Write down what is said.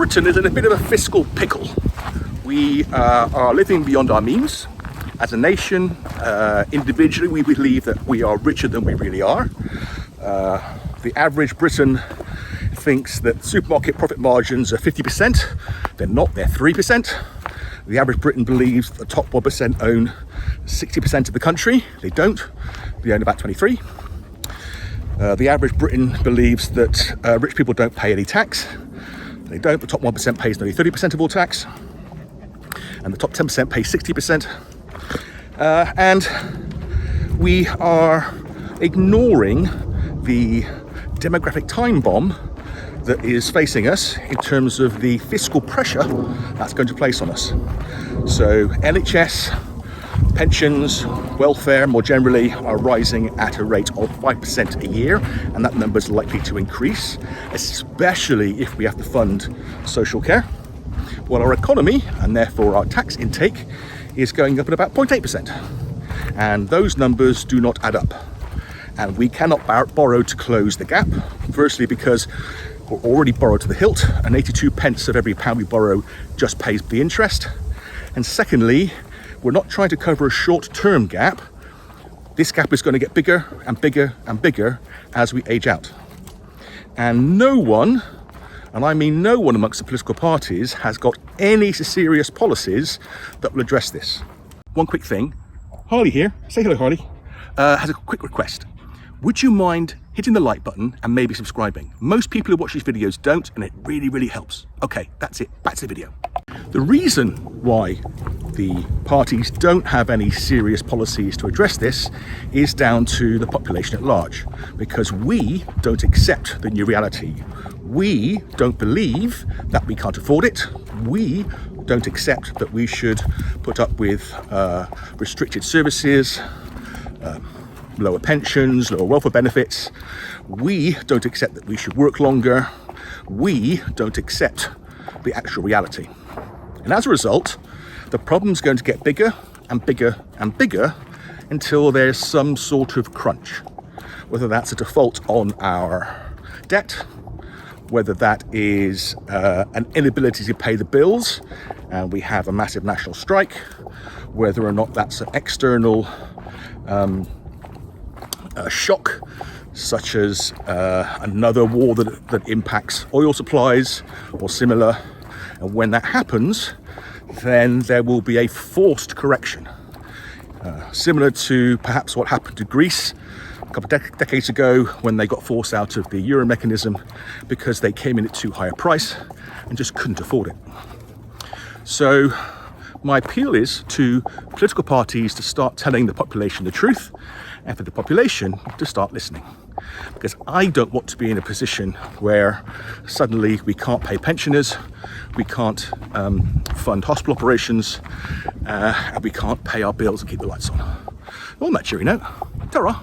Britain is in a bit of a fiscal pickle. We are living beyond our means. As a nation, individually, we believe that we are richer than we really are. The average Briton thinks that supermarket profit margins are 50%. They're not, they're 3%. The average Briton believes the top 1% own 60% of the country. They don't. They own about 23. The average Briton believes that rich people don't pay any tax. They don't. The top 1% pays nearly 30% of all tax. And the top 10% pay 60%. And we are ignoring the demographic time bomb that is facing us in terms of the fiscal pressure that's going to place on us. So NHS, pensions, welfare more generally are rising at a rate of 5% a year, and that number is likely to increase, especially if we have to fund social care. Well, our economy, and therefore our tax intake, is going up at about 0.8%. And those numbers do not add up. And we cannot borrow to close the gap. Firstly, because we're already borrowed to the hilt, and 82 pence of every pound we borrow just pays the interest. And secondly, we're not trying to cover a short-term gap. This gap is going to get bigger and bigger and bigger as we age out. And no one, and I mean no one amongst the political parties, has got any serious policies that will address this. One quick thing, Harley here, say hello Harley, has a quick request. Would you mind hitting the like button and maybe subscribing? Most people who watch these videos don't, and it really, really helps. Okay, that's it, back to the video. The reason why the parties don't have any serious policies to address this is down to the population at large, because we don't accept the new reality. We don't believe that we can't afford it. We don't accept that we should put up with restricted services, lower pensions, lower welfare benefits. We don't accept that we should work longer. We don't accept the actual reality. And as a result, the problem's going to get bigger and bigger and bigger until there's some sort of crunch. Whether that's a default on our debt, whether that is an inability to pay the bills and we have a massive national strike, whether or not that's an external shock, such as another war that impacts oil supplies or similar. And when that happens, then there will be a forced correction, similar to perhaps what happened to Greece a couple of decades ago when they got forced out of the euro mechanism because they came in at too high a price and just couldn't afford it. So my appeal is to political parties to start telling the population the truth, and for the population to start listening. Because I don't want to be in a position where suddenly we can't pay pensioners, we can't fund hospital operations, and we can't pay our bills and keep the lights on. On that cheery note, ta-ra.